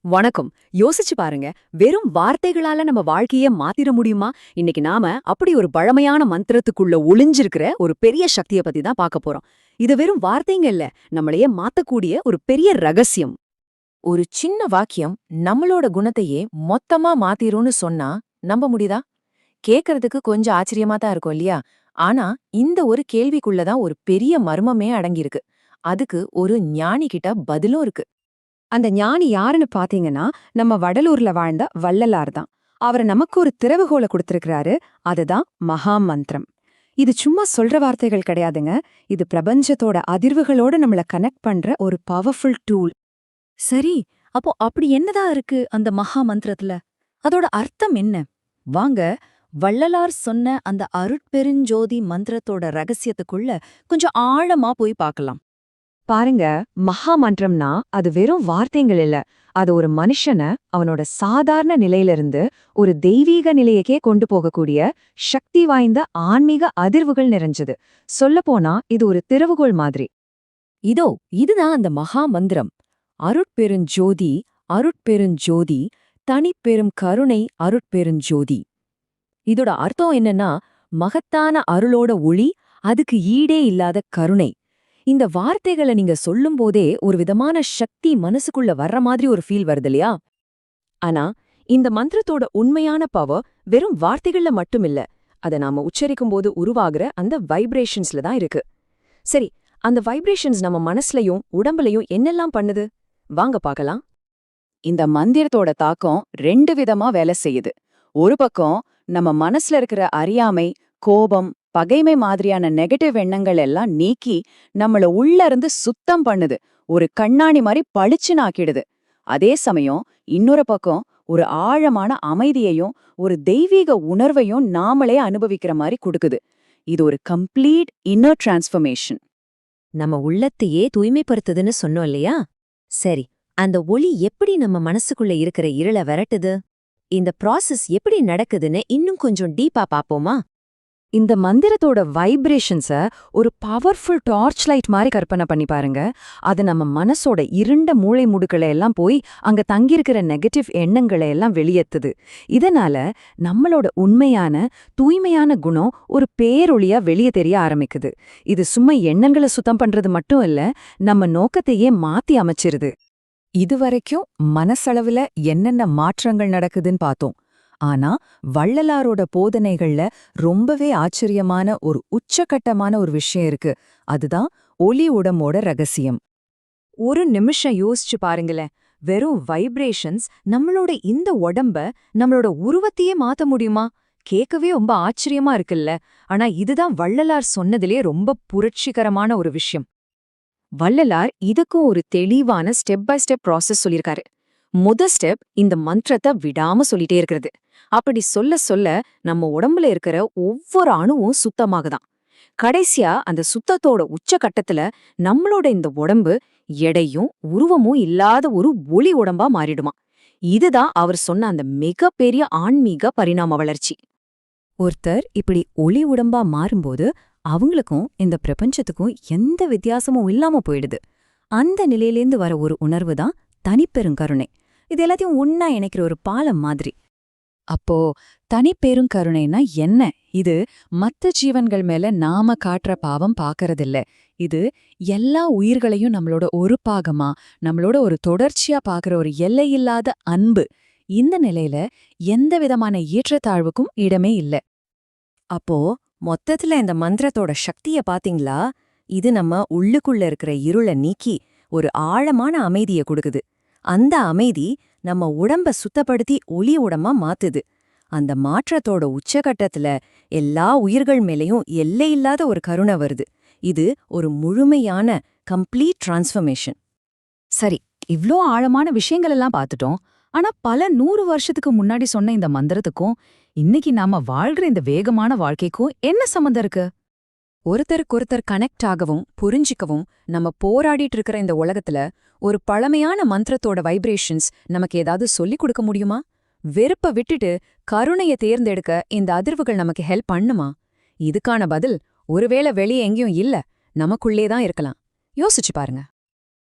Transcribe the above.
வணக்கம். யோசிச்சு பாருங்க. வெறும் வார்த்தைகளால நம்ம வாழ்க்கைய மாத்திர முடியுமா? இன்னைக்கு நாம அப்படி ஒரு பழமையான மந்திரத்துக்குள்ள ஒளிஞ்சிருக்கிற ஒரு பெரிய சக்திய பத்தி தான் பார்க்க போறோம். இது வெறும் வார்த்தைங்க இல்ல, நம்மளையே மாத்தக்கூடிய ஒரு பெரிய ரகசியம். ஒரு சின்ன வாக்கியம் நம்மளோட குணத்தையே மொத்தமா மாத்திரும்னு சொன்னா நம்ப முடியுதா? கேக்குறதுக்கு கொஞ்சம் ஆச்சரியமா தான் இருக்கும் இல்லையா? ஆனா இந்த ஒரு கேள்விக்குள்ளதான் ஒரு பெரிய மர்மமே அடங்கியிருக்கு. அதுக்கு ஒரு ஞானி கிட்ட பதிலும் இருக்கு. அந்த ஞானி யாருன்னு பாத்தீங்கன்னா, நம்ம வடலூர்ல வாழ்ந்த வள்ளலார் தான். அவர் நமக்கு ஒரு திறவுகோல கொடுத்திருக்கிறாரு. அதுதான் மகா மந்திரம். இது சும்மா சொல்ற வார்த்தைகள் கிடையாதுங்க. இது பிரபஞ்சத்தோட அதிர்வுகளோட நம்மள கனெக்ட் பண்ற ஒரு பவர்ஃபுல் டூல். சரி, அப்போ அப்படி என்னதான் இருக்கு அந்த மகா மந்திரத்துல? அதோட அர்த்தம் என்ன? வாங்க, வள்ளலார் சொன்ன அந்த அருட்பெருஞ்சோதி மந்திரத்தோட ரகசியத்துக்குள்ள கொஞ்சம் ஆழமா போய் பார்க்கலாம். பாருங்க, மகா மந்திரம்னா அது வெறும் வார்த்தைகள் இல்ல. அது ஒரு மனுஷனை அவனோட சாதாரண நிலையிலிருந்து ஒரு தெய்வீக நிலையக்கே கொண்டு போகக்கூடிய சக்தி வாய்ந்த ஆன்மீக அதிர்வுகள் நிறைஞ்சது. சொல்லப்போனா இது ஒரு திறவுகோல் மாதிரி. இதோ இதுதான் அந்த மகா மந்திரம். அருட்பெருஞ்சோதி, அருட்பெருஞ்சோதி, தனிப்பெரும் கருணை அருட்பெருஞ்சோதி. இதோட அர்த்தம் என்னன்னா, மகத்தான அருளோட ஒளி, அதுக்கு ஈடே இல்லாத கருணை. இந்த வார்த்தைகளை நீங்க சொல்லும்போதே ஒரு விதமான சக்தி மனசுக்குள்ள வர்ற மாதிரி ஒரு ஃபீல் வருது இல்லையா? ஆனா இந்த மந்திரத்தோட உண்மையான பவர் வெறும் வார்த்தைகள்ல மட்டுமில்ல, அத நாம உச்சரிக்கும்போது உருவாகிற அந்த வைப்ரேஷன்ஸ்ல தான் இருக்கு. சரி, அந்த வைப்ரேஷன்ஸ் நம்ம மனசுலயும் உடம்புலயும் என்னெல்லாம் பண்ணுது? வாங்க பார்க்கலாம். இந்த மந்திரத்தோட தாக்கம் ரெண்டு விதமா வேலை செய்யுது. ஒரு பக்கம் நம்ம மனசுல இருக்கிற அறியாமை, கோபம், பகைமை மாதிரியான நெகட்டிவ் எண்ணங்கள் எல்லாம் நீக்கி நம்மள உள்ள இருந்து சுத்தம் பண்ணுது. ஒரு கண்ணாடி மாதிரி பளிச்சுன்னு ஆக்கிடுது. அதே சமயம் இன்னொரு பக்கம் ஒரு ஆழமான அமைதியையும் ஒரு தெய்வீக உணர்வையும் நாமளே அனுபவிக்கிற மாதிரி கொடுக்குது. இது ஒரு கம்ப்ளீட் இன்னர் டிரான்ஸ்ஃபர்மேஷன். நம்ம உள்ளத்தையே தூய்மைப்படுத்துதுன்னு சொன்னோம் இல்லையா? சரி, அந்த ஒளி எப்படி நம்ம மனசுக்குள்ள இருக்கிற இருள விரட்டுது? இந்த ப்ராசஸ் எப்படி நடக்குதுன்னு இன்னும் கொஞ்சம் டீப்பா பாப்போமா? இந்த மந்திரத்தோட வைப்ரேஷன்ஸ ஒரு பவர்ஃபுல் டார்ச் லைட் மாதிரி கற்பனை பண்ணி பாருங்க. அது நம்ம மனசோட இருண்ட மூளை முடுக்களை எல்லாம் போய் அங்க தங்கியிருக்கிற நெகட்டிவ் எண்ணங்களை எல்லாம் வெளியேத்துது. இதனால நம்மளோட உண்மையான தூய்மையான குணம் ஒரு பேரொளியா வெளியே தெரிய ஆரம்பிக்குது. இது சும்மா எண்ணங்களை சுத்தம் பண்றது மட்டும் இல்ல, நம்ம நோக்கத்தையே மாத்தி அமைச்சிருது. இதுவரைக்கும் மனசளவுல என்னென்ன மாற்றங்கள் நடக்குதுன்னு பார்த்தோம். ஆனா வள்ளலாரோட போதனைகள்ல ரொம்பவே ஆச்சரியமான ஒரு உச்சகட்டமான ஒரு விஷயம் இருக்கு. அதுதான் ஒளி உடம்போட ரகசியம். ஒரு நிமிஷம் யோசிச்சு பாருங்களேன். வெறும் வைப்ரேஷன்ஸ் நம்மளோட இந்த உடம்ப, நம்மளோட உருவத்தையே மாத்த முடியுமா? கேட்கவே ரொம்ப ஆச்சரியமா இருக்குல்ல. ஆனா இதுதான் வள்ளலார் சொன்னதிலே ரொம்ப புரட்சிகரமான ஒரு விஷயம். வள்ளலார் இதுக்கும் ஒரு தெளிவான ஸ்டெப் பை ஸ்டெப் ப்ராசஸ் சொல்லியிருக்காரு. ஸ்டெப் இந்த மந்திரத்தை விடாம சொல்லிட்டே இருக்கிறது. அப்படி சொல்ல சொல்ல நம்ம உடம்புல இருக்கிற ஒவ்வொரு அணுவும் சுத்தமாகுதான். கடைசியா அந்த சுத்தத்தோட உச்சகட்டத்துல நம்மளோட இந்த உடம்பு எடையும் உருவமும் இல்லாத ஒரு ஒளி உடம்பா மாறிடுமா. இதுதான் அவர் சொன்ன அந்த மிகப்பெரிய ஆன்மீக பரிணாம வளர்ச்சி. ஒருத்தர் இப்படி ஒளி உடம்பா மாறும்போது அவங்களுக்கும் இந்த பிரபஞ்சத்துக்கும் எந்த வித்தியாசமும் இல்லாம போயிடுது. அந்த நிலையிலேந்து வர ஒரு உணர்வு தான் தனிப்பெருங்கருணை. இது எல்லாத்தையும் ஒன்னா இணைக்கிற ஒரு பாலம் மாதிரி. அப்போ தனிப்பெருங்கருணைனா என்ன? இது மத்த ஜீவன்கள் மேல நாம காட்டுற பாவம் பாக்கறதில்ல. இது எல்லா உயிர்களையும் நம்மளோட ஒரு பாகமா, நம்மளோட ஒரு தொடர்ச்சியா பாக்குற ஒரு எல்லையில்லாத அன்பு. இந்த நிலையில எந்த விதமான ஏற்றத்தாழ்வுக்கும் இடமே இல்ல. அப்போ மொத்தத்துல இந்த மந்திரத்தோட சக்திய பாத்தீங்களா? இது நம்ம உள்ளுக்குள்ள இருக்கிற இருள நீக்கி ஒரு ஆழமான அமைதிய கொடுக்குது. அந்த அமைதி நம்ம உடம்ப சுத்தப்படுத்தி ஒளி உடம்பா மாத்துது. அந்த மாற்றத்தோட உச்சகட்டத்துல எல்லா உயிர்கள் மேலேயும் எல்லையில்லாத ஒரு கருணை வருது. இது ஒரு முழுமையான கம்ப்ளீட் டிரான்ஸ்ஃபர்மேஷன். சரி, இவ்ளோ ஆழமான விஷயங்கள் எல்லாம் பார்த்துட்டோம். ஆனா பல 100 வருஷத்துக்கு முன்னாடி சொன்ன இந்த மந்திரத்துக்கும் இன்னைக்கு நாம வாழ்கிற இந்த வேகமான வாழ்க்கைக்கும் என்ன சம்மந்தம் இருக்கு? ஒருத்தருக்கொருத்தர் கனெக்ட் ஆகவும் புரிஞ்சிக்கவும் நம்ம போராடிட்டு இருக்கிற இந்த உலகத்துல ஒரு பழமையான மந்திரத்தோட வைப்ரேஷன்ஸ் நமக்கு ஏதாவது சொல்லிக் கொடுக்க முடியுமா? வெறுப்ப விட்டுட்டு கருணைய தேர்ந்தெடுக்க இந்த அதிர்வுகள் நமக்கு ஹெல்ப் பண்ணுமா? இதுக்கான பதில் ஒருவேளை வெளியே எங்கேயும் இல்ல, நமக்குள்ளேதான் இருக்கலாம். யோசிச்சு பாருங்க.